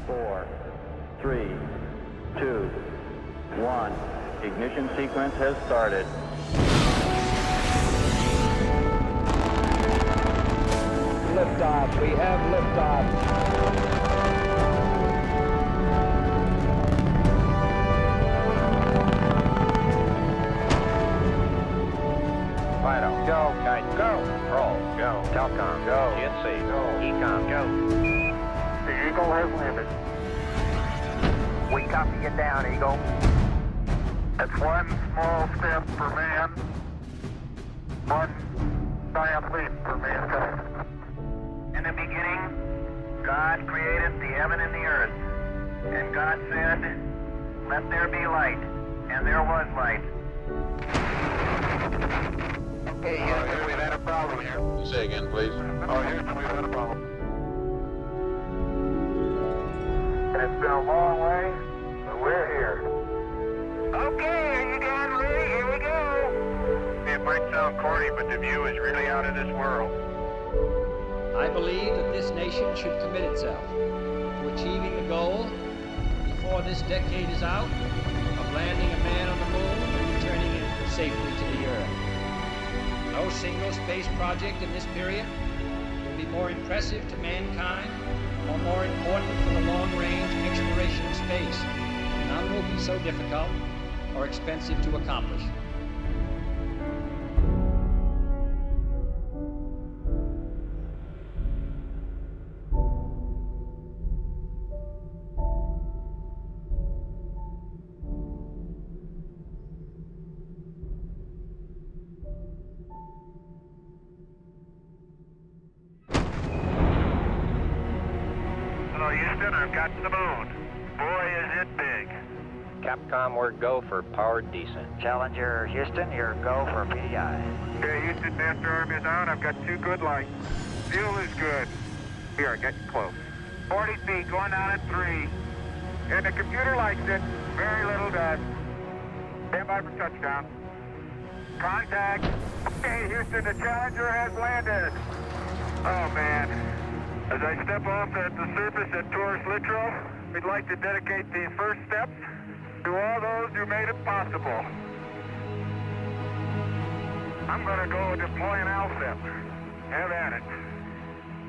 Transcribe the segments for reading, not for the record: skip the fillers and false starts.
4, 3, 2, 1. Ignition sequence has started. Liftoff. We have liftoff. Fido, go. Guide, go. Roll, go. Telcom, go. GNC, go. Ecom, go. The Eagle has landed. We copy you down, Eagle. It's one small step for man, one giant leap for mankind. In the beginning, God created the heaven and the earth. And God said, let there be light. And there was light. Okay, Houston, we've had a problem here. Say again, please. Oh, Houston, we've had a problem. And it's been a long way, but we're here. Okay, are you guys ready? Here we go. It might sound corny, but the view is really out of this world. I believe that this nation should commit itself to achieving the goal, before this decade is out, of landing a man on the moon and returning him safely to the Earth. No single space project in this period will be more impressive to mankind or more important for the long-range exploration of space. None will be so difficult or expensive to accomplish. Hello, Houston, I've got the moon. Boy, is it big. Capcom, we're go for powered descent. Challenger, Houston, you're go for PDI. Okay, Houston, master arm is out. I've got 2 good lights. Fuel is good. Here, getting close. 40 feet, going down at 3. And the computer likes it. Very little does. Stand by for touchdown. Contact. Okay, Houston, the Challenger has landed. Oh, man. As I step off at the surface at Taurus Littrow, we'd like to dedicate these first steps to all those who made it possible. I'm going to go deploy an ALSEP. Have at it.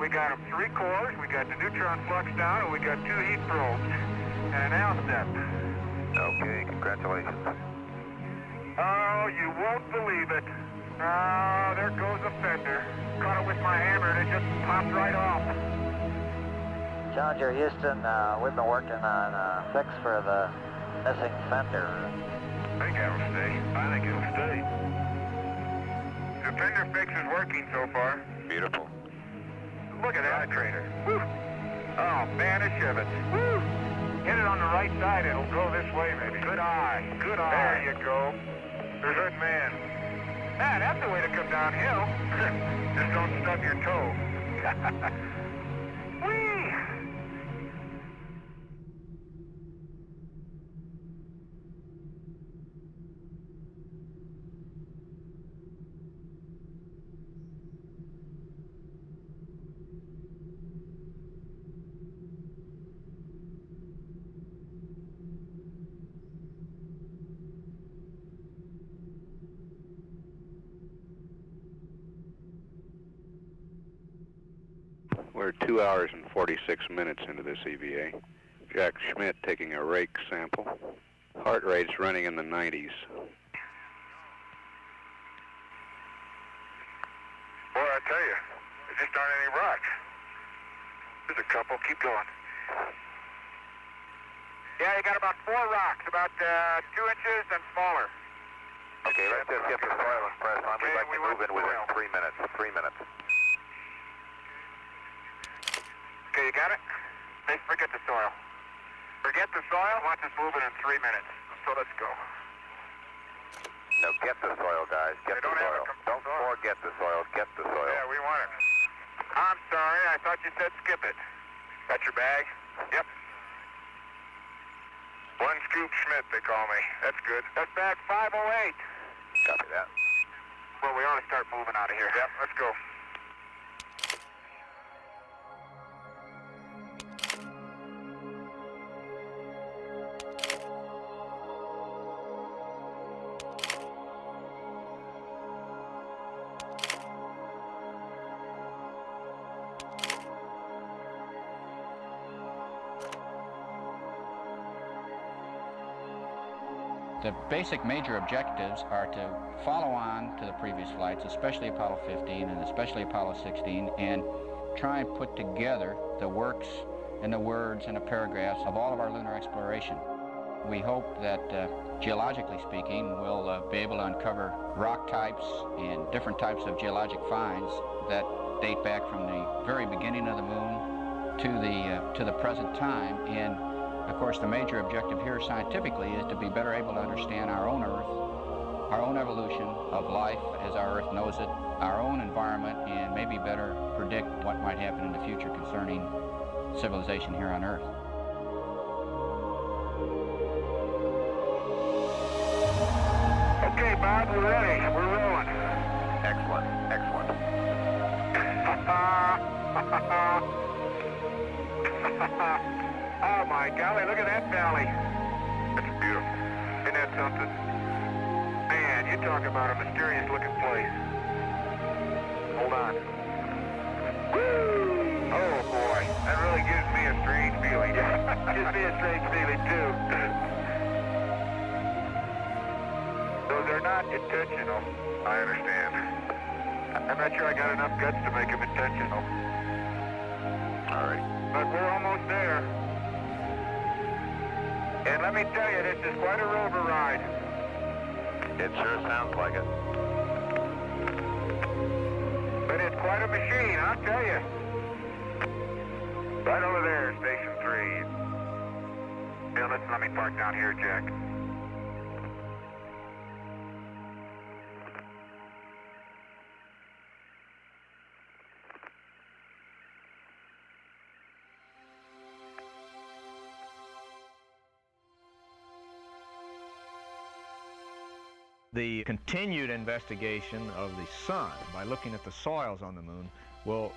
We got 3 cores, we got the neutron flux down, and we got 2 heat probes. And an ALSEP. Okay, congratulations. Oh, you won't believe it. Oh, there goes a fender. Caught it with my hammer and it just popped right off. Challenger, Houston, we've been working on a fix for the missing fender. I think it'll stay. I think it'll stay. The fender fix is working so far. Beautiful. Look at that trainer. Woo. Oh, man, a Chevette. Woo. Hit it on the right side, it'll go this way, maybe. Good eye. Good eye. There you go. There's a good man. Man, that's the way to come downhill. Just don't stub your toe. Whee! We're 2 hours and 46 minutes into this EVA. Jack Schmidt taking a rake sample. Heart rate's running in the 90s. Boy, I tell you, there just aren't any rocks. There's a couple. Keep going. Yeah, you got about 4 rocks, about 2 inches and smaller. Okay, let's just get the soil and press on. We'd Okay, like we to want move in within soil. 3 minutes. 3 minutes. Okay, you got it? Hey, forget the soil. Forget the soil? Watch us moving in 3 minutes. So let's go. No, get the soil, guys. Get the soil. Don't forget the soil. Get the soil. Yeah, we want it. I'm sorry, I thought you said skip it. Got your bag? Yep. One Scoop Schmidt, they call me. That's good. That's bag 508. Copy that. Well, we ought to start moving out of here. Yep, let's go. The basic major objectives are to follow on to the previous flights, especially Apollo 15 and especially Apollo 16, and try and put together the works and the words and the paragraphs of all of our lunar exploration. We hope that, geologically speaking, we'll be able to uncover rock types and different types of geologic finds that date back from the very beginning of the moon to the present time. And of course, the major objective here scientifically is to be better able to understand our own Earth, our own evolution of life as our Earth knows it, our own environment, and maybe better predict what might happen in the future concerning civilization here on Earth. Okay, Bob, we're ready. We're rolling. Excellent, excellent. Oh my golly, look at that valley. That's beautiful. Isn't that something? Man, you talk about a mysterious looking place. Hold on. Woo! Oh boy, that really gives me a strange feeling. Gives me a strange feeling too. Those are not intentional. I understand. I'm not sure I got enough guts to make them intentional. All right. But we're almost there. And let me tell you, this is quite a rover ride. It sure sounds like it. But it's quite a machine, I'll tell you. Right over there, Station 3. Now, listen, let me park down here, Jack. The continued investigation of the sun by looking at the soils on the moon will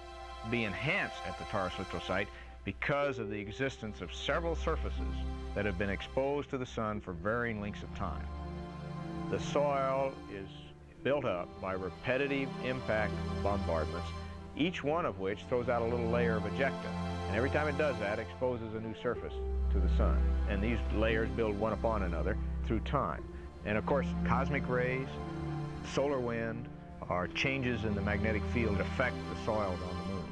be enhanced at the Taurus littrow site because of the existence of several surfaces that have been exposed to the sun for varying lengths of time. The soil is built up by repetitive impact bombardments, each one of which throws out a little layer of ejecta. And every time it does that, it exposes a new surface to the sun. And these layers build one upon another through time. And of course, cosmic rays, solar wind, or changes in the magnetic field affect the soils on the moon.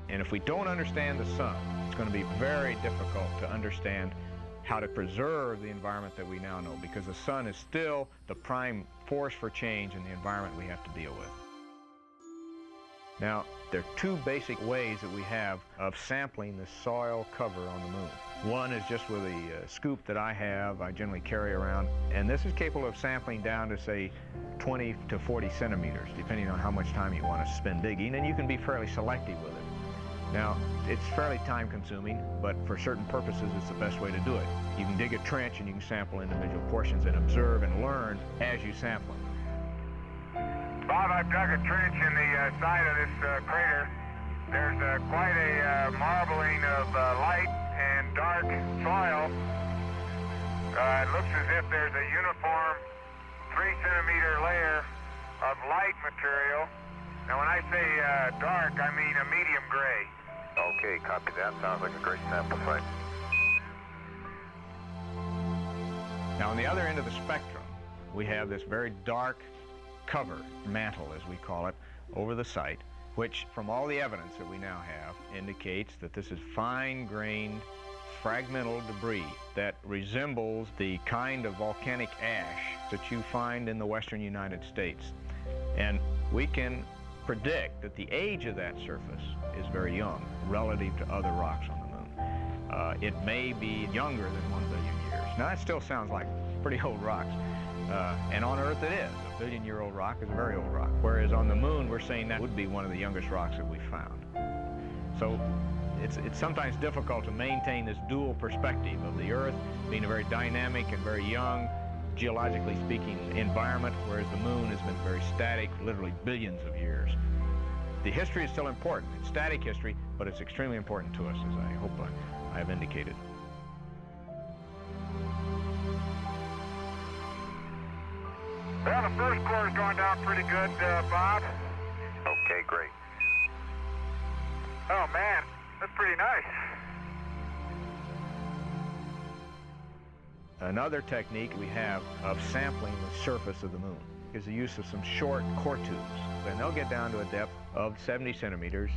And if we don't understand the sun, it's going to be very difficult to understand how to preserve the environment that we now know, because the sun is still the prime force for change in the environment we have to deal with. Now, there are two basic ways that we have of sampling the soil cover on the moon. One is just with a scoop that I generally carry around, and this is capable of sampling down to, say, 20 to 40 centimeters, depending on how much time you want to spend digging, and you can be fairly selective with it. Now, it's fairly time-consuming, but for certain purposes, it's the best way to do it. You can dig a trench and you can sample individual portions and observe and learn as you sample them. Bob, I've dug a trench in the side of this crater. There's quite a marbling of light and dark soil. It looks as if there's a uniform 3-centimeter layer of light material. Now, when I say dark, I mean a medium gray. Okay, copy that. Sounds like a great sample site. Now, on the other end of the spectrum, we have this very dark cover, mantle as we call it, over the site, which from all the evidence that we now have indicates that this is fine-grained fragmental debris that resembles the kind of volcanic ash that you find in the western United States. And we can predict that the age of that surface is very young relative to other rocks on the moon. It may be younger than 1 billion years. Now that still sounds like pretty old rocks. And on Earth it is. A billion-year-old rock is a very old rock. Whereas on the moon, we're saying that would be one of the youngest rocks that we found. So it's sometimes difficult to maintain this dual perspective of the Earth being a very dynamic and very young, geologically speaking, environment, whereas the moon has been very static, literally billions of years. The history is still important. It's static history, but it's extremely important to us, as I hope I have indicated. Well, the first core is going down pretty good, Bob. Okay, great. Oh, man, that's pretty nice. Another technique we have of sampling the surface of the moon is the use of some short core tubes. And they'll get down to a depth of 70 centimeters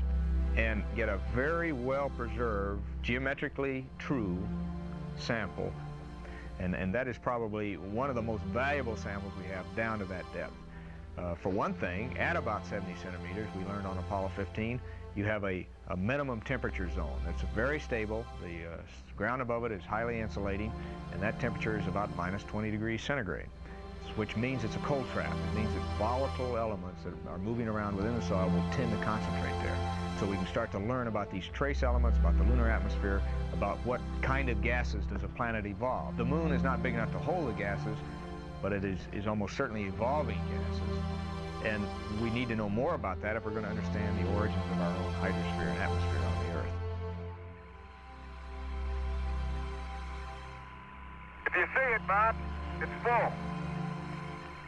and get a very well-preserved, geometrically true sample. And that is probably one of the most valuable samples we have down to that depth. For one thing, at about 70 centimeters, we learned on Apollo 15, you have a minimum temperature zone. That's very stable. The ground above it is highly insulating, and that temperature is about minus 20 degrees centigrade, which means it's a cold trap. It means that volatile elements that are moving around within the soil will tend to concentrate there. So we can start to learn about these trace elements, about the lunar atmosphere, about what kind of gases does a planet evolve. The moon is not big enough to hold the gases, but it is almost certainly evolving gases. And we need to know more about that if we're going to understand the origins of our own hydrosphere and atmosphere on the Earth. If you see it, Bob, it's full.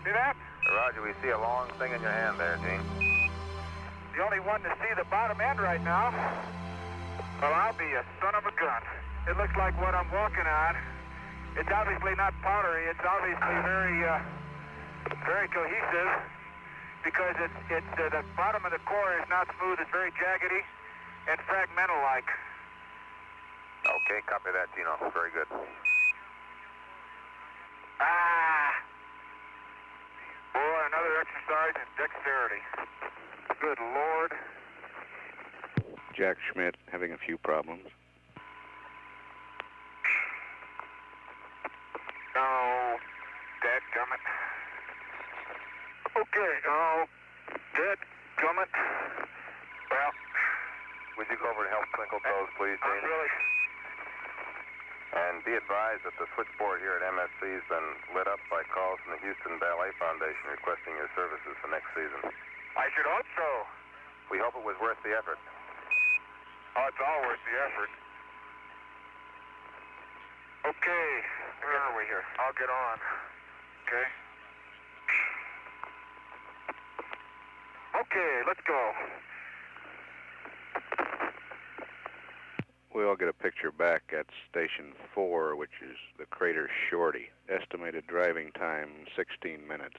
See that? Roger, we see a long thing in your hand there, Gene. The only one to see the bottom end right now. Well, I'll be a son of a gun. It looks like what I'm walking on. It's obviously not powdery. It's obviously very cohesive, because the bottom of the core is not smooth. It's very jaggedy and fragmental-like. Okay, copy that, Gino. Very good. Boy, another exercise in dexterity. Good Lord. Jack Schmidt having a few problems. Oh, dadgummit. Okay, oh, dadgummit. Well, Would you go over and help twinkle toes, please, I'm Gene? really... And be advised that the switchboard here at MSC has been lit up by calls from the Houston Ballet Foundation requesting your services for next season. I should hope so. We hope it was worth the effort. Oh, it's all worth the effort. Okay, where are we here? I'll get on. Okay. Okay, let's go. We'll get a picture back at Station 4, which is the crater Shorty. Estimated driving time, 16 minutes.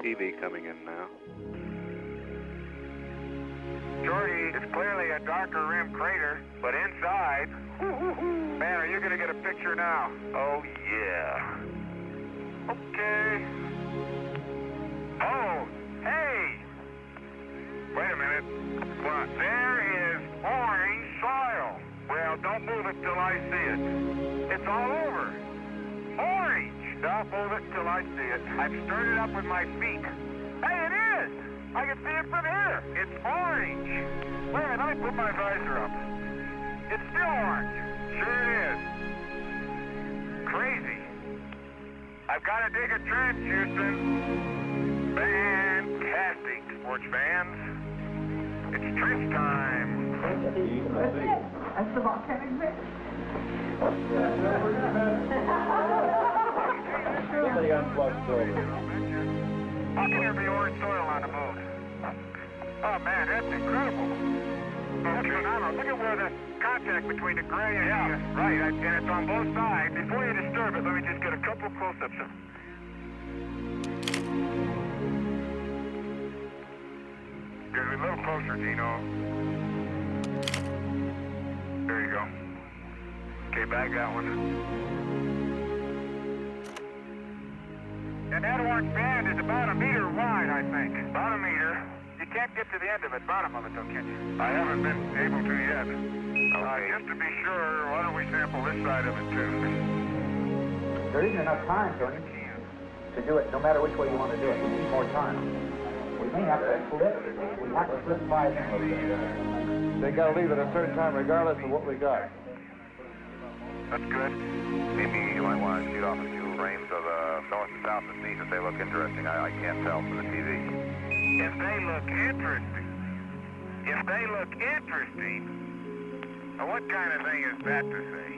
TV coming in now. Shorty is clearly a darker rim crater, but inside... Man, are you going to get a picture now? Oh, yeah. Okay. Oh, hey! Wait a minute. What? There is orange soil. Well, don't move it till I see it. It's all over. Orange! Don't move it till I see it. I've stirred it up with my feet. Hey, it is! I can see it from here. It's orange. Wait a minute, let me put my visor up. It's still orange. Sure it is. Crazy. I've got to dig a trench, Houston. Fantastic, sports fans. It's trench time. That's the volcanic mix. How can there be orange soil on the moon? Oh, man, that's incredible. That's phenomenal. Look at where the contact between the gray and the... Right, and it's on both sides. Before you disturb it, let me just get a couple close-ups. Get a little closer, Gino. There you go. Okay, bag that one. And that orange band is about a meter wide, I think. About a meter. You can't get to the end of it, bottom of it, though, can you? I haven't been able to yet. Just to be sure, why don't we sample this side of it, too? There isn't enough time, Tony, to do it, no matter which way you want to do it. We need more time. We may have to flip. We have to flip 5 in. They got to leave at a certain time regardless of what we got. That's good. Maybe you might want to shoot off a few frames of north and south and see if they look interesting. I can't tell from the TV. If they look interesting. If they look interesting. Now, what kind of thing is that to say?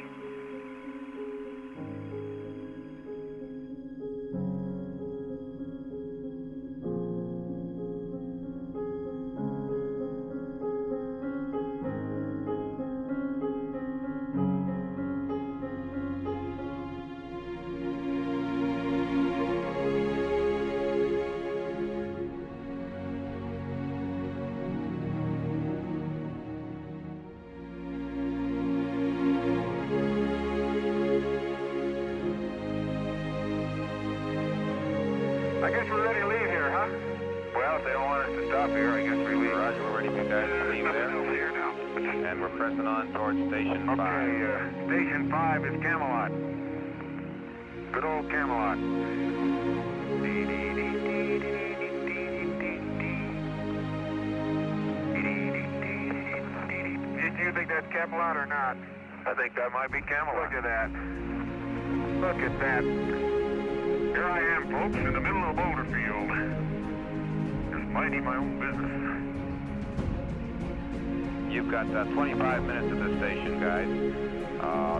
I guess we're ready to leave here, huh? Well, if they don't want us to stop here, I guess we leave. Roger, we're ready for you guys to leave there. Here now. And we're pressing on towards Station 5. Okay, Station 5 is Camelot. Good old Camelot. Do you think that's Camelot or not? I think that might be Camelot. Look at that. Look at that. Here I am, folks, in the middle of a boulder field. Just minding my own business. You've got 25 minutes at this station, guys.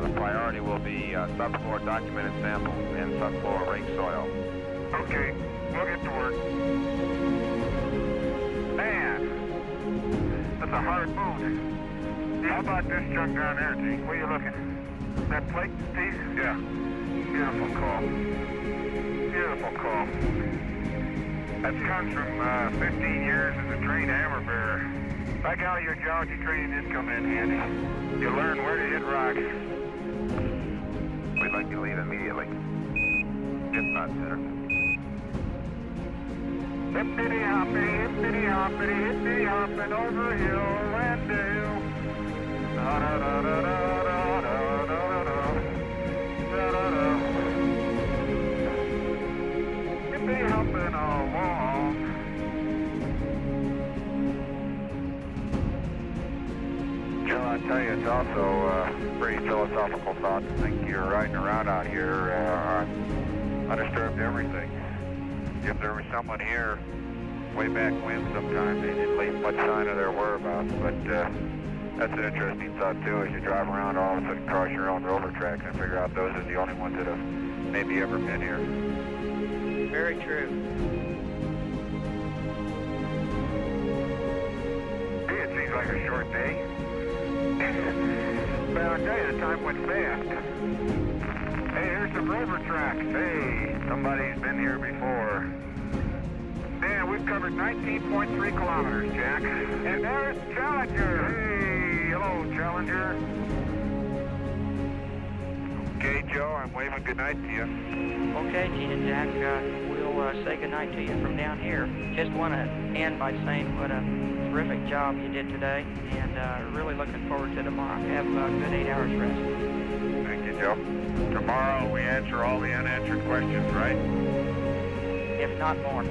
The priority will be subfloor documented samples and subfloor rake soil. Okay, we'll get to work. Man, that's a hard boot. How about this junk down there, G? Where you looking? That plate piece? Yeah. Beautiful call. Beautiful call. That comes from 15 years as a trained hammer bearer. Like how your geology training did come in handy. You learn where to hit rocks. We'd like to leave immediately. If not sooner. Hippity hoppity, hippity hoppity, hippity hopping over hill and dale. Da da da da da da da da da da da. Hippity hopping along. Joe, I tell you, it's also pretty philosophical thought to think you're riding around out here on undisturbed everything. If there was someone here way back when sometime, they didn't leave much sign of their whereabouts, but that's an interesting thought too, as you drive around all of a sudden cross your own rover tracks and figure out those are the only ones that have maybe ever been here. Very true. Gee, it seems like a short day. But I'll tell you, the time went fast. Hey, here's some rover tracks. Hey, somebody's been here before. Man, we've covered 19.3 kilometers, Jack. And there's Challenger. Hey, hello, Challenger. Okay, Joe, I'm waving goodnight to you. Okay, Gene and Jack, we'll say goodnight to you from down here. Just want to end by saying what a terrific job you did today, and really looking forward to tomorrow. Have a good 8 hours rest. Thank you, Joe. Tomorrow we answer all the unanswered questions, right? If not more.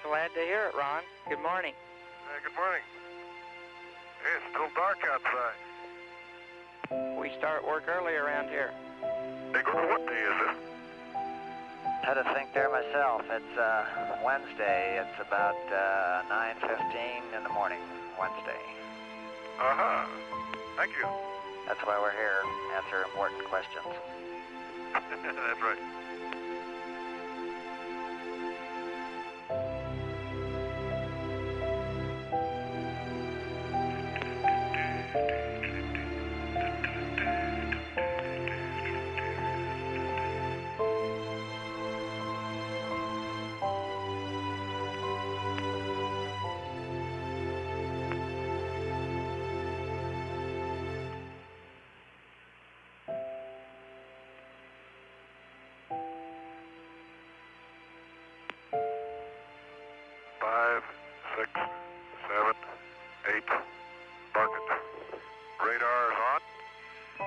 Glad to hear it, Ron. Good morning. Good morning. Hey, it's still dark outside. We start work early around here. Hey, what day is it? Had to think there myself. It's Wednesday. It's about 9:15 in the morning, Wednesday. Uh-huh. Thank you. That's why we're here, answer important questions. That's right.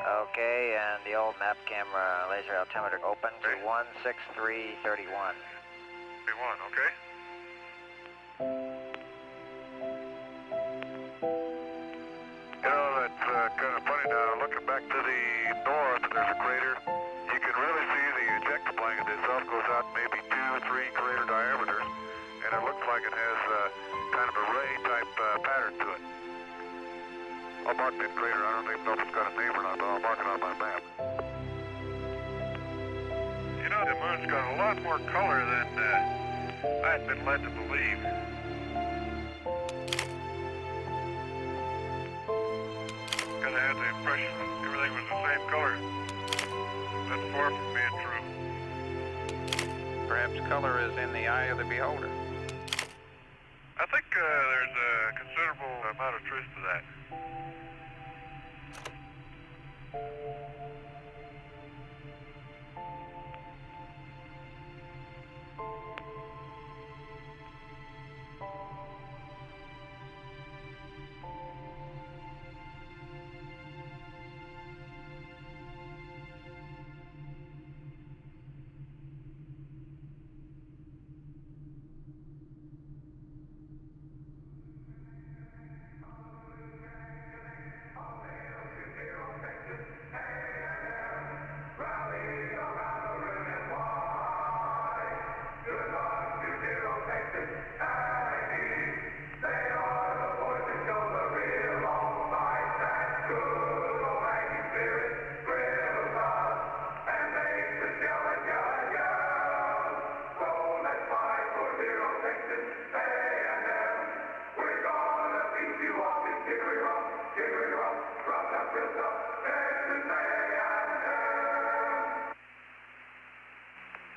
Okay, and the old map camera laser altimeter open to 16331. 31, okay. You know, that's kind of funny now. Looking back to the north, there's a crater. You can really see the ejector blanket itself goes out maybe 2-3 like it has kind of a ray-type pattern to it. I'll mark that crater. I don't even know if it's got a name or not, but I'll mark it on my map. You know, the moon's got a lot more color than I've been led to believe. Because I had the impression that everything was the same color. That's far from being true. Perhaps color is in the eye of the beholder. I think there's a considerable amount of truth to that.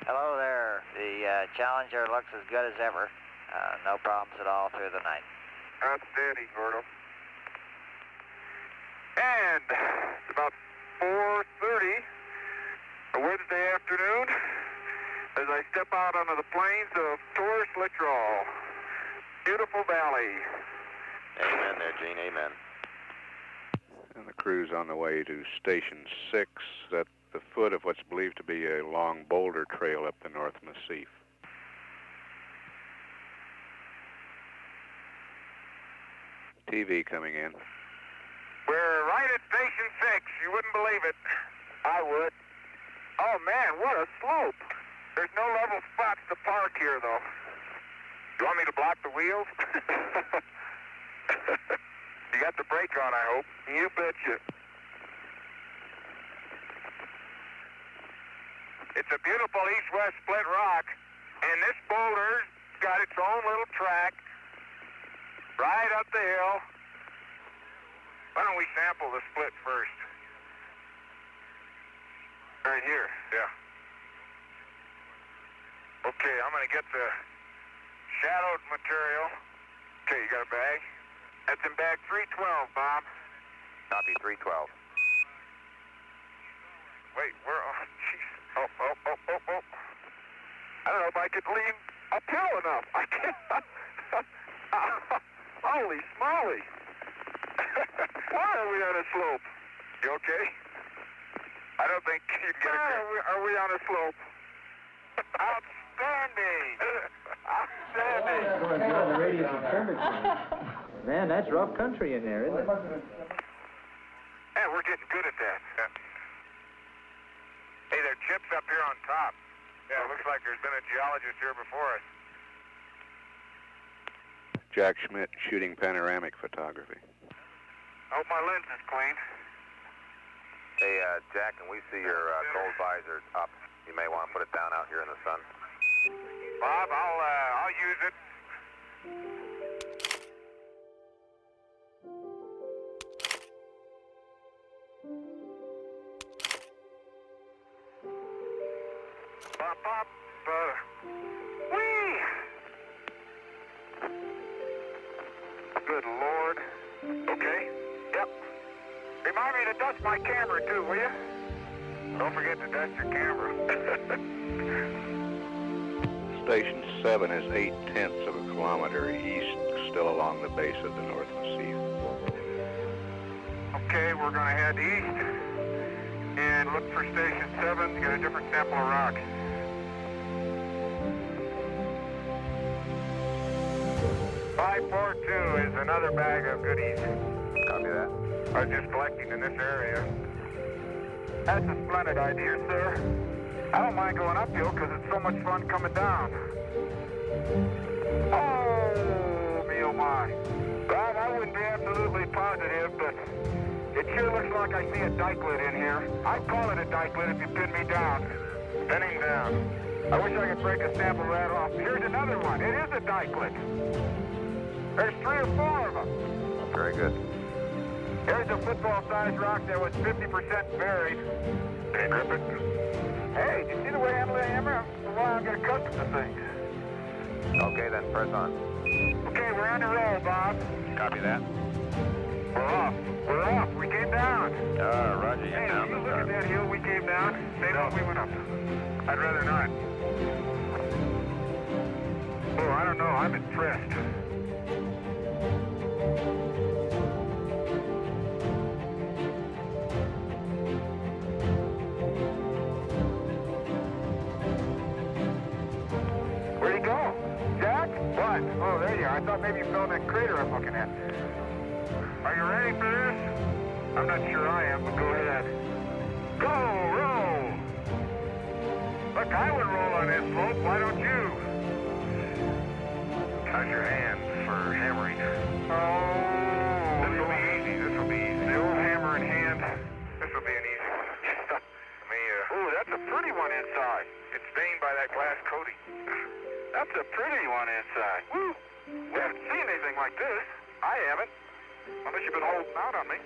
Hello there. The Challenger looks as good as ever. No problems at all through the night. Outstanding, Gordo. And it's about 4:30, a Wednesday afternoon, as I step out onto the plains of Taurus Littoral. Beautiful valley. Amen there, Gene, amen. And the crew's on the way to Station 6 at the foot of what's believed to be a long boulder trail up the North Massif. TV coming in. We're right at Station 6. You wouldn't believe it. I would. Oh, man, what a slope. There's no level spots to park here, though. You want me to block the wheels? You got the brake on, I hope. You betcha. It's a beautiful east-west split rock, and this boulder's got its own little track right up the hill. Why don't we sample the split first? Right here, yeah. Okay, I'm going to get the shadowed material. Okay, you got a bag? That's in bag 312, Bob. Copy 312. Wait, where? Oh, jeez. Oh. I don't know if I could lean uphill enough. I can't. Holy smoly. Why are we on a slope? You okay? I don't think you can get a Are we on a slope? Outstanding. Outstanding. The radius of curvature. Man, that's rough country in there, isn't it? Yeah, we're getting good at that. Yeah. Hey, there are chips up here on top. Yeah, it looks like there's been a geologist here before us. Jack Schmidt shooting panoramic photography. I hope my lens is clean. Hey, Jack, can we see your cold visor up? You may want to put it down out here in the sun. Bob, I'll use it. Bob, whee! Good Lord. Okay, yep. Remind me to dust my camera too, will you? Don't forget to dust your camera. Station 7 is 0.8 of a kilometer east, still along the base of the North Massif. Okay, we're going to head east and look for Station 7 to get a different sample of rock. .542 is another bag of goodies. Copy that. I was just collecting in this area. That's a splendid idea, sir. I don't mind going uphill because it's so much fun coming down. Oh! my. Bob, I wouldn't be absolutely positive, but it sure looks like I see a dikelet in here. I'd call it a dikelet if you pin me down. Pinning down. I wish I could break a sample of that off. Here's another one. It is a dikelet. There's 3 or 4 of them. Very good. Here's a football-sized rock that was 50% buried. Can you grip it? Hey, did you see the way I handle the hammer? For a while, I'm getting accustomed to things. Okay, then press on. Okay, we're on the roll, Bob. Copy that. We're off. We're off. We came down. Roger, you're Hey, down you the look at start. that hill we came down. They know we went up. I'd rather not. Oh, I don't know. I'm impressed. Where'd he go? Jack? What? Oh, there you are. I thought maybe you fell in that crater I'm looking at. Are you ready for this? I'm not sure I am, but go ahead. Go! Roll! Look, I would roll on this slope. Why don't you? How's your hand for hammering? Oh, this will be easy. This will be easy. The old hammer in hand. This will be an easy one. Ooh, that's a pretty one inside. It's stained by that glass coating. That's a pretty one inside. Woo! We haven't seen anything like this. I haven't. Unless you've been holding out on me.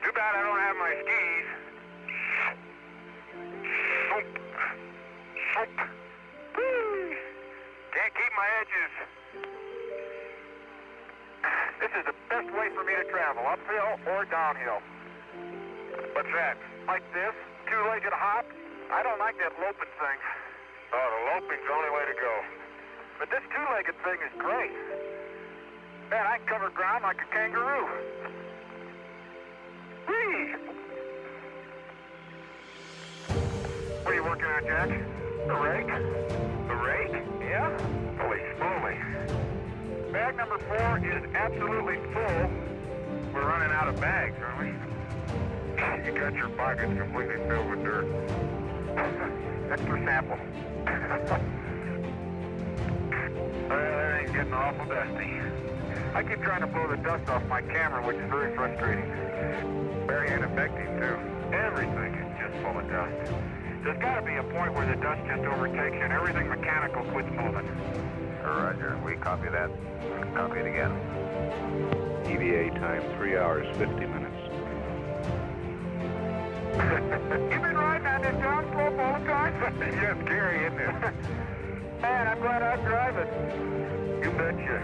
Too bad I don't have my skis. Shoop. Shoop. Woo! Can't keep my edges. This is the best way for me to travel, uphill or downhill. What's that? Like this? Two-legged hop? I don't like that loping thing. Oh, the loping's the only way to go. But this two-legged thing is great. Man, I can cover ground like a kangaroo. Whee! What are you working on, Jack? The rake? The rake? Yeah? Holy smoly. Bag number 4 is absolutely full. We're running out of bags, aren't we? You got your pockets completely filled with dirt. Extra sample. Everything's getting awful dusty. I keep trying to blow the dust off my camera, which is very frustrating. Very ineffective, too. Everything is just full of dust. There's got to be a point where the dust just overtakes you and everything mechanical quits moving. Roger, we copy that. Copy it again. EVA time 3 hours 50 minutes. You've been riding on this down slope all the time? Yeah, it's scary, isn't it? Man, I'm glad I drive it. You betcha.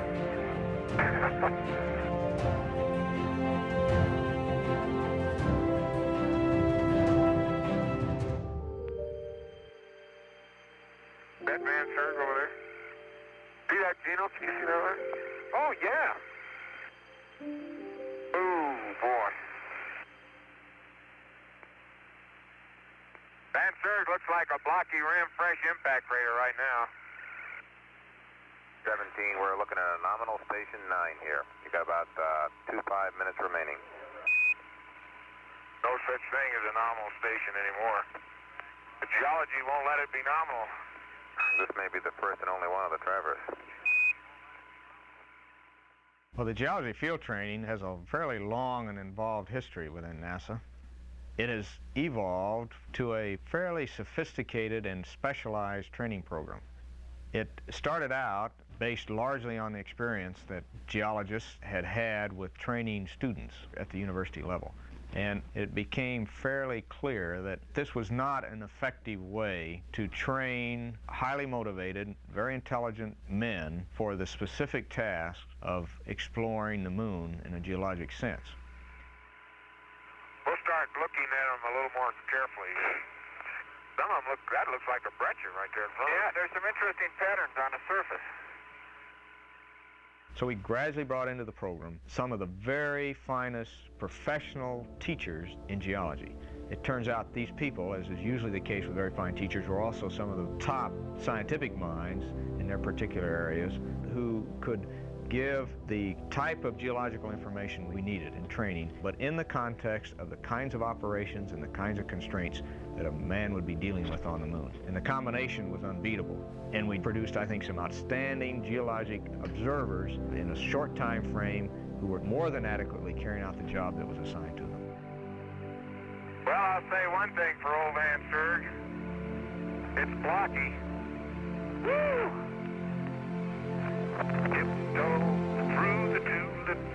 That man turned over there. See that Gino? Can you see that one? Oh, yeah. Oh, boy. Van Serg looks like a blocky rim fresh impact crater right now. 17, we're looking at a nominal station 9 here. You got about 5 minutes remaining. No such thing as a nominal station anymore. The geology won't let it be nominal. This may be the first and only one of the traverse. Well, the geology field training has a fairly long and involved history within NASA. It has evolved to a fairly sophisticated and specialized training program. It started out based largely on the experience that geologists had had with training students at the university level. And it became fairly clear that this was not an effective way to train highly motivated, very intelligent men for the specific task of exploring the moon in a geologic sense. We'll start looking at them a little more carefully. Some of them that looks like a breccia right there in front. Yeah, there's some interesting patterns on the surface. So we gradually brought into the program some of the very finest professional teachers in geology. It turns out these people, as is usually the case with very fine teachers, were also some of the top scientific minds in their particular areas who could give the type of geological information we needed in training, but in the context of the kinds of operations and the kinds of constraints that a man would be dealing with on the moon. And the combination was unbeatable. And we produced, I think, some outstanding geologic observers in a short time frame who were more than adequately carrying out the job that was assigned to them. Well, I'll say one thing for old Van Serg. It's blocky. Woo! Tiptoe through the tulips.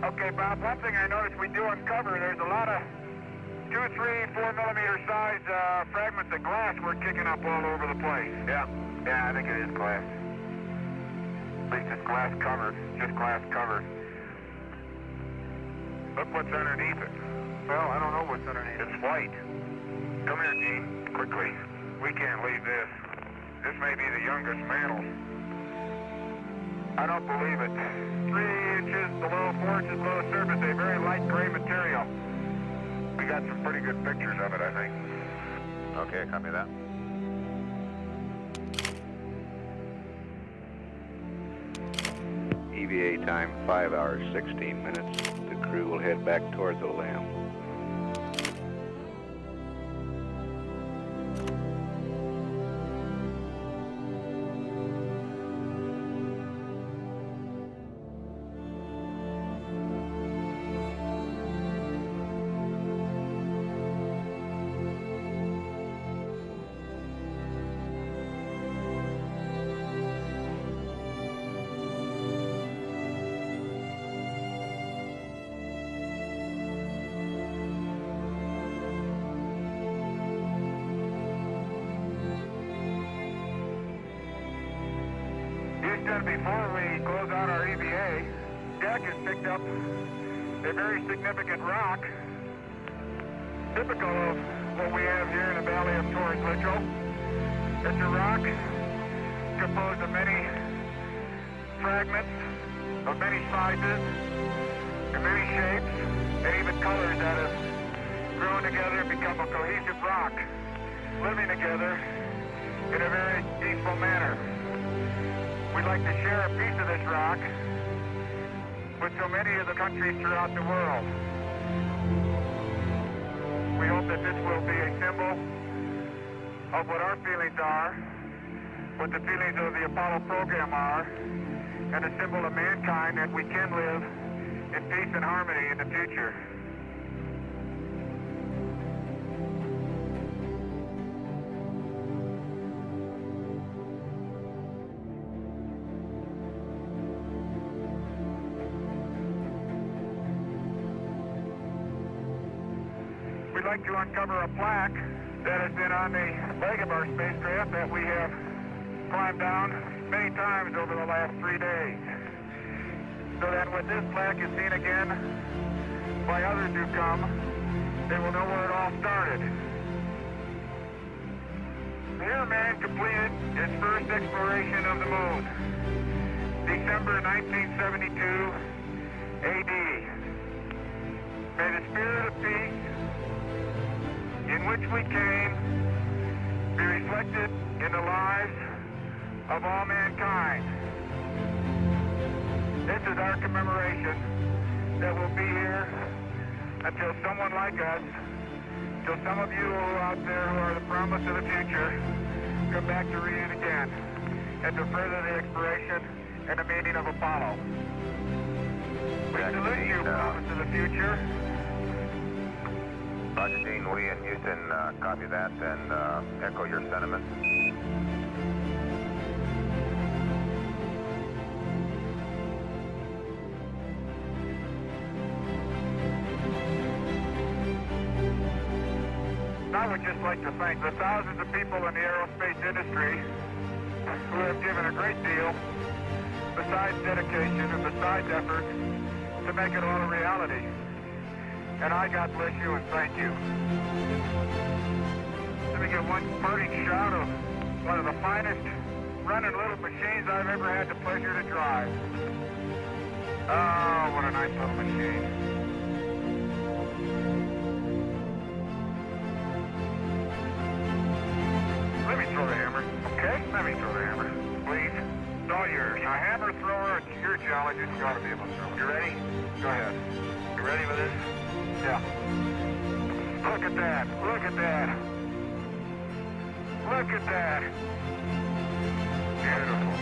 Okay, Bob, one thing I noticed we do uncover, there's a lot of 2, 3, 4 millimeter size fragments of glass we're kicking up all over the place. Yeah, I think it is glass. At least it's glass covered, just glass covered. Look what's underneath it. Well, I don't know what's underneath. It's white. Come here, Gene, quickly. We can't leave this. This may be the youngest mantle. I don't believe it. 3 inches below, 4 inches below the surface, a very light gray material. We got some pretty good pictures of it, I think. Okay, copy that. EVA time 5 hours 16 minutes. The crew will head back toward the LAM. Before we close out our EVA, Jack has picked up a very significant rock, typical of what we have here in the valley of Torres Litchfield. It's a rock composed of many fragments of many sizes and many shapes and even colors that have grown together and become a cohesive rock, living together in a very peaceful manner. We'd like to share a piece of this rock with so many of the countries throughout the world. We hope that this will be a symbol of what our feelings are, what the feelings of the Apollo program are, and a symbol of mankind that we can live in peace and harmony in the future. We'd like to uncover a plaque that has been on the leg of our spacecraft that we have climbed down many times over the last 3 days. So that when this plaque is seen again by others who come, they will know where it all started. Here man completed his first exploration of the moon, December 1972 AD. May the spirit of peace in which we came be reflected in the lives of all mankind. This is our commemoration that will be here until someone like us, till some of you out there who are the promise of the future, come back to read it again and to further the exploration and the meaning of Apollo. We salute you, promise of the future. Roger, Dean, we and Houston copy that and echo your sentiments. I would just like to thank the thousands of people in the aerospace industry who have given a great deal, besides dedication and besides effort, to make it all a reality. And I, God bless you and thank you. Let me get one parting shot of one of the finest running little machines I've ever had the pleasure to drive. Oh, what a nice little machine. Let me throw the hammer, okay? Let me throw the hammer, please. It's all intelligence, you ought to be able to. You ready? Go ahead. You ready with this? Yeah. Look at that. Look at that. Look at that. Beautiful.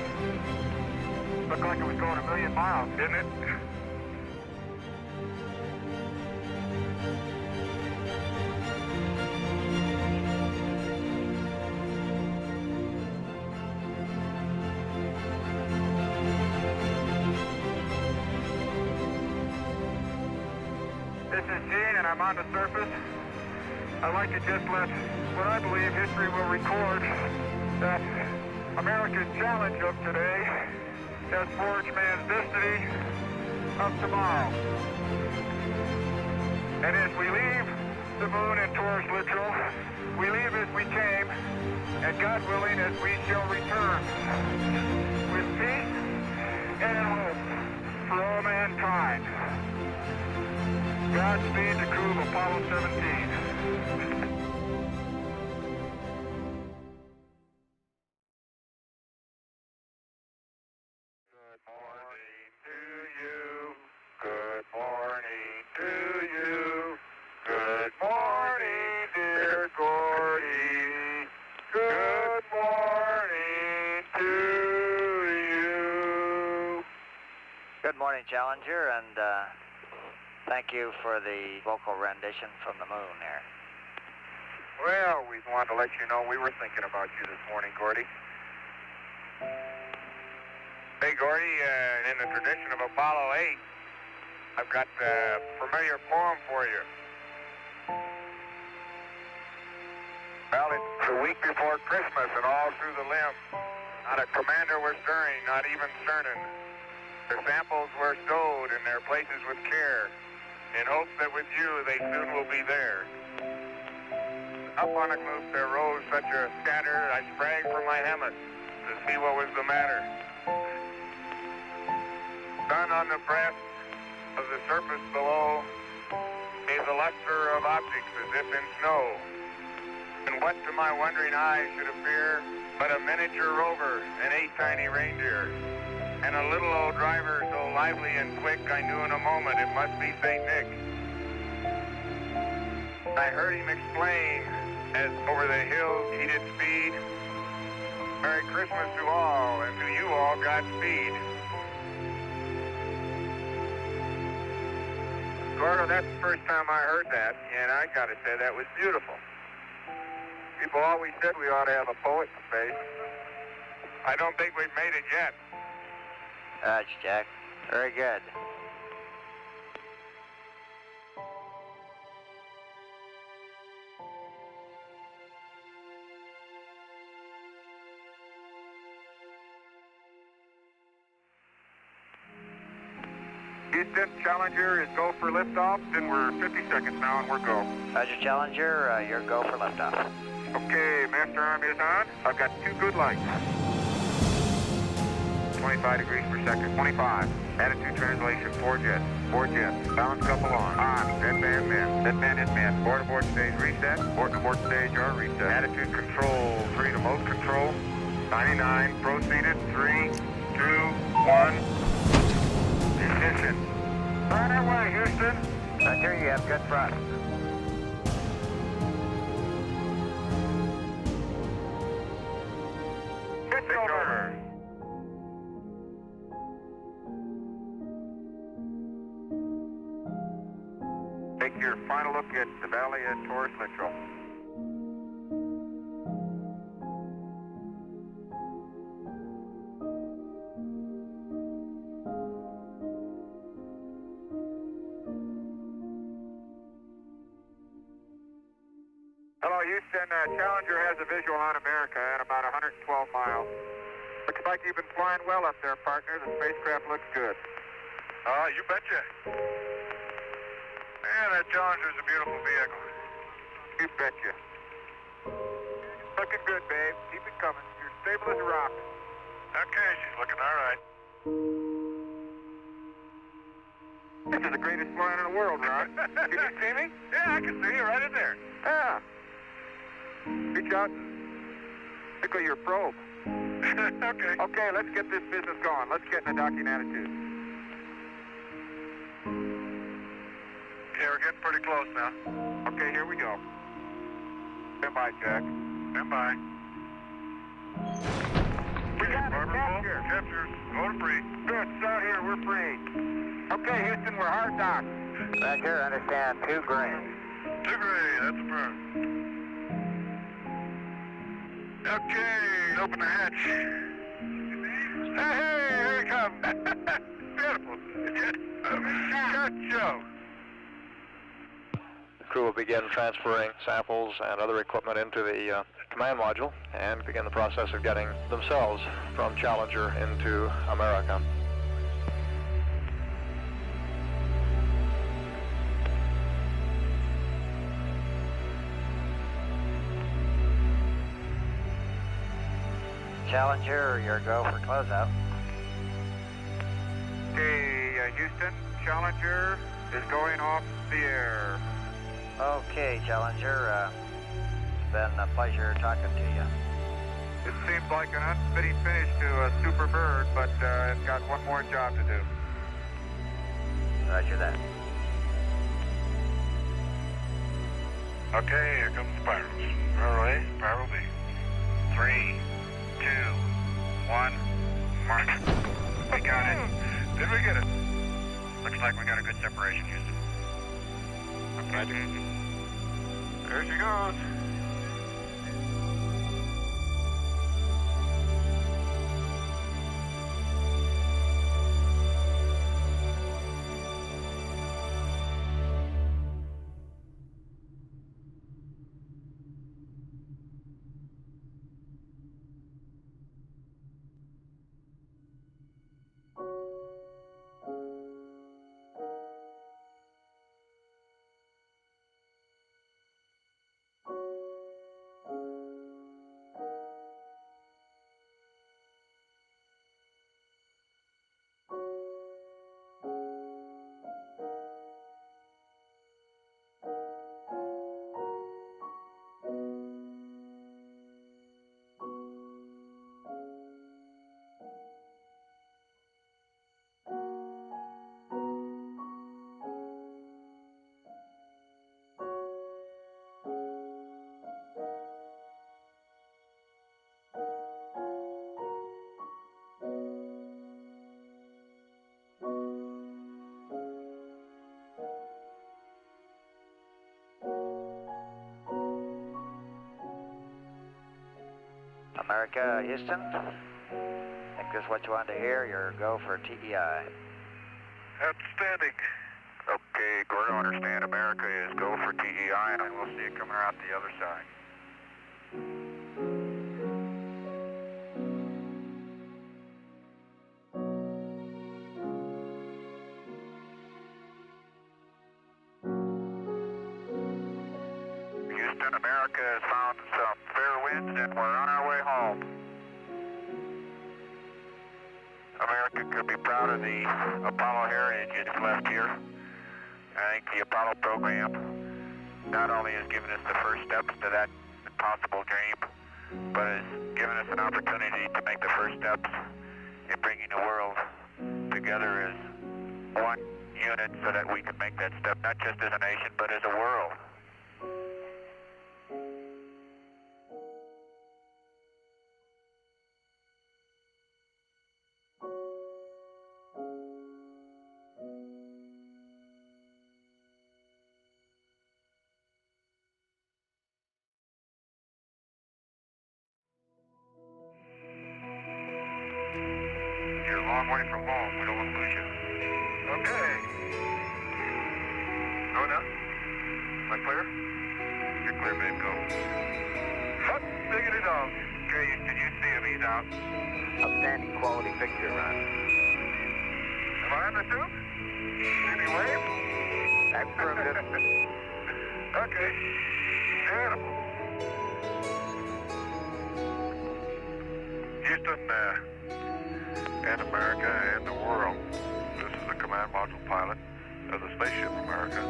Looked like it was going 1,000,000 miles, didn't it? This is Gene, and I'm on the surface. I'd like to just let what I believe history will record that America's challenge of today has forged man's destiny of tomorrow. And as we leave the moon and towards Littrell, we leave as we came, and God willing, as we shall return, with peace and hope for all mankind. Godspeed the crew of Apollo 17. Good morning to you. Good morning, dear Gordy. Good morning to you. Good morning, Challenger, and thank you for the vocal rendition from the moon here. Well, we wanted to let you know we were thinking about you this morning, Gordy. Hey, Gordy, in the tradition of Apollo 8, I've got a familiar poem for you. Well, it's the week before Christmas, and all through the limb, not a commander was stirring, not even certain. Their samples were stowed in their places with care, in hopes that with you they soon will be there. Up on a gloop there rose such a scatter, I sprang from my hammock to see what was the matter. Sun on the breast of the surface below gave the luster of objects as if in snow. And what to my wondering eyes should appear but a miniature rover and 8 tiny reindeer. And a little old driver so lively and quick I knew in a moment it must be St. Nick. I heard him explain as over the hills he did speed. Merry Christmas to all, and to you all Godspeed. Gordo, that's the first time I heard that, and I gotta say that was beautiful. People always said we ought to have a poet in space. I don't think we've made it yet. Roger, Jack. Very good. Houston, Challenger is go for liftoff, and we're 50 seconds now, and we're go. Roger, Challenger, you're go for liftoff. Okay, master arm is on. I've got 2 good lights. 25 degrees per second, 25. Attitude translation, 4 jets. 4 jets. Balance couple on. Deadband min. Deadband is min. Board abort stage reset. Board abort stage are reset. Attitude control, 3 to mode control. 99, proceeded. 3, 2, 1. Ignition. Right away, Houston. Roger, you have good thrust. Pitch over. Take your final look at the valley and towards Littrell. Hello, Houston. Challenger has a visual on America at about 112 miles. Looks like you've been flying well up there, partner. The spacecraft looks good. Oh, you betcha. Man, that Challenger's a beautiful vehicle. You betcha. Looking good, babe. Keep it coming. You're stable as a rock. Okay, she's looking all right. This is the greatest flying in the world, Ron. Can you see me? Yeah, I can see you right in there. Yeah. Reach out and tickle your probe. Okay. Okay, let's get this business going. Let's get in a docking attitude. Okay, we're getting pretty close now. Okay, here we go. Stand by, Jack. Stand by. We got it, capture. Capture. Go to free. Good, start here, we're free. Okay, Houston, we're hard docked. Roger, understand, 2 gray. 2 gray, that's a burn. Okay, open the hatch. Hey, here it comes. Beautiful. Good show. The crew will begin transferring samples and other equipment into the command module and begin the process of getting themselves from Challenger into America. Challenger, your go for closeout. Okay, Houston, Challenger is going off the air. Okay, Challenger, it's been a pleasure talking to you. It seems like an unfitting finish to a Super Bird, but it's got one more job to do. Roger that. Okay, here comes the spirals. All right, spiral B. 3, 2, 1, mark. We got it. Did we get it? Looks like we got a good separation, Houston. Okay. There she goes. America, Houston. Think this is what you wanted to hear. Your go for TEI. Outstanding. Okay, Gordo, understand. America is go for TEI, and we'll see it coming out the other side. Houston, America has found some fair winds, and we're on our way home. America could be proud of the Apollo heritage it's left here. I think the Apollo program not only has given us the first steps to that impossible dream, but has given us an opportunity to make the first steps in bringing the world together as one unit so that we can make that step not just as a nation, but as a world. You're a long way from home. We don't want to lose you. Okay. Go now. Am I clear? You're clear, babe. Go. Hot diggity dog. Okay, did you see him? He's out. Outstanding quality picture, Ron. Am I on the tube? Did he wave? Affirmative. Okay. Beautiful. Houston, and America and the world. This is the command module pilot of the Spaceship America,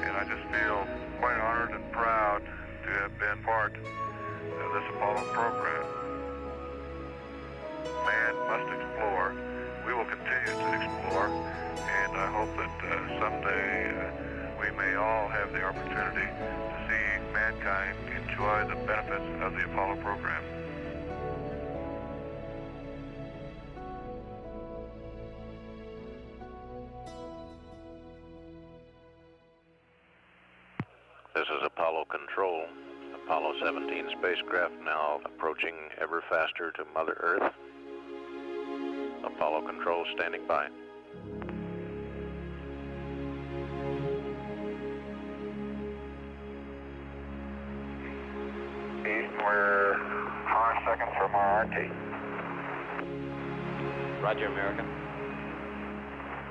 and I just feel quite honored and proud to have been part of this Apollo program. Man must explore. We will continue to explore, and I hope that someday we we may all have the opportunity to see mankind enjoy the benefits of the Apollo program. This is Apollo Control. Apollo 17 spacecraft now approaching ever faster to Mother Earth. Apollo Control standing by. East, we're 5 seconds from our RT. Roger, American.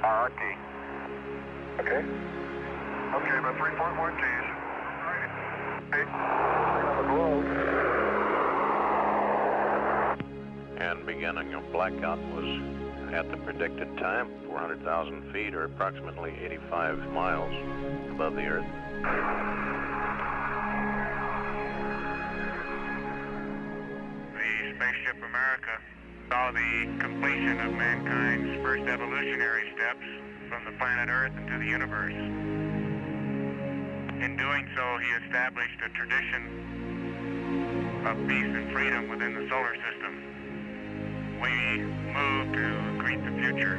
Our RT. Okay. Okay, about 3.1 Gs. And beginning of blackout was at the predicted time, 400,000 feet or approximately 85 miles above the Earth. The Spaceship America saw the completion of mankind's first evolutionary steps from the planet Earth into the universe. In doing so, he established a tradition of peace and freedom within the solar system. We move to greet the future.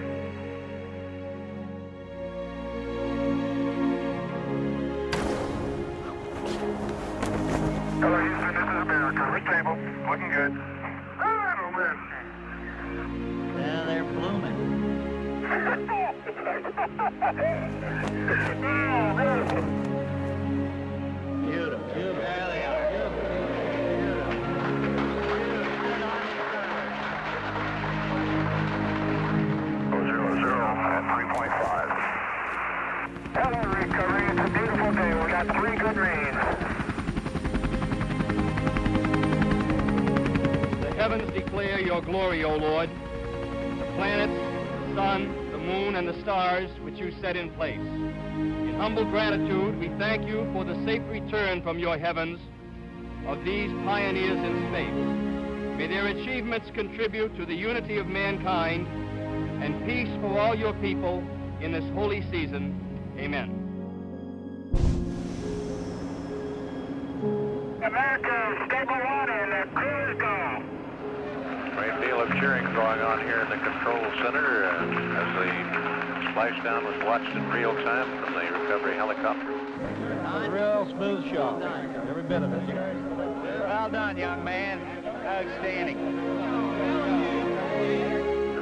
Hello, Houston, this is America. We're stable. Looking good. Oh, man. Yeah, they're blooming. Beautiful. There they are. Hello, recovery. It's a beautiful day. We got 3 good rains. The heavens declare your glory, O Lord. The planets, the sun, the moon, and the stars which you set in place. In humble gratitude, we thank you for the safe return from your heavens of these pioneers in space. May their achievements contribute to the unity of mankind and peace for all your people in this holy season. Amen. America, stable one, and the crew is gone. Great deal of cheering going on here in the control center as the splashdown was watched in real time from the recovery helicopter. A real smooth shot. Every bit of it. Well done, young man. Outstanding.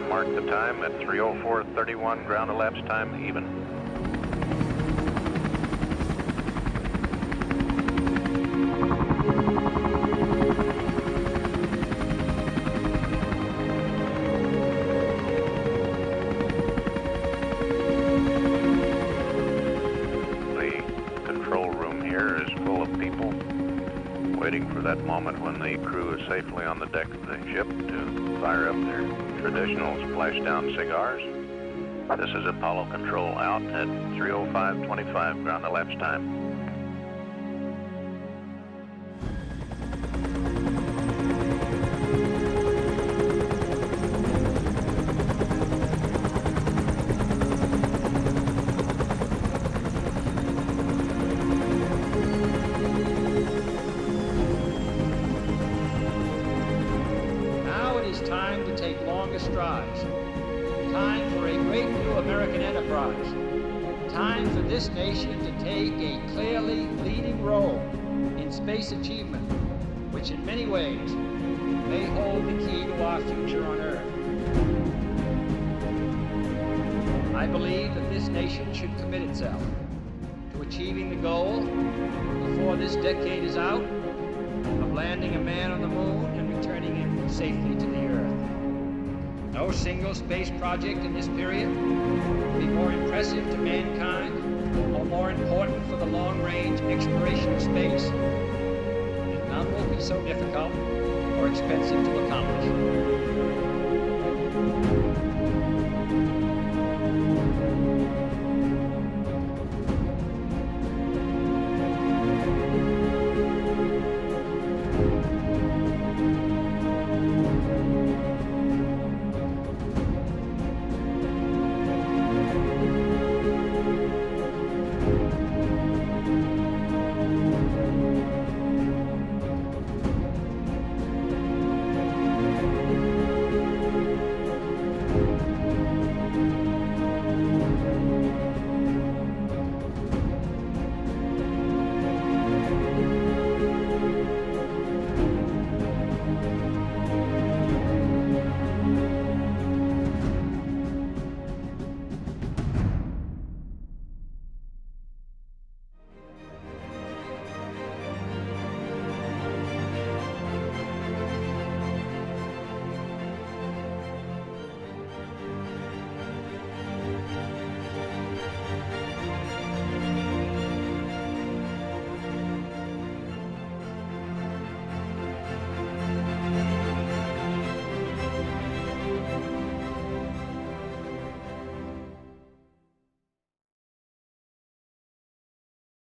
Mark the time at 3:04:31, ground elapsed time even. The control room here is full of people waiting for that moment when the crew is safely on the deck of the ship to fire up their traditional splashdown cigars. This is Apollo Control out at 3:05:25, ground elapsed time. Time to take longer strides. Time for a great new American enterprise. Time for this nation to take a clearly leading role in space achievement, which in many ways may hold the key to our future on Earth. I believe that this nation should commit itself to achieving the goal, before this decade is out, of landing a man on the moon and returning him safely to the Earth. No single space project in this period will be more impressive to mankind or more important for the long-range exploration of space, and none will be so difficult or expensive to accomplish.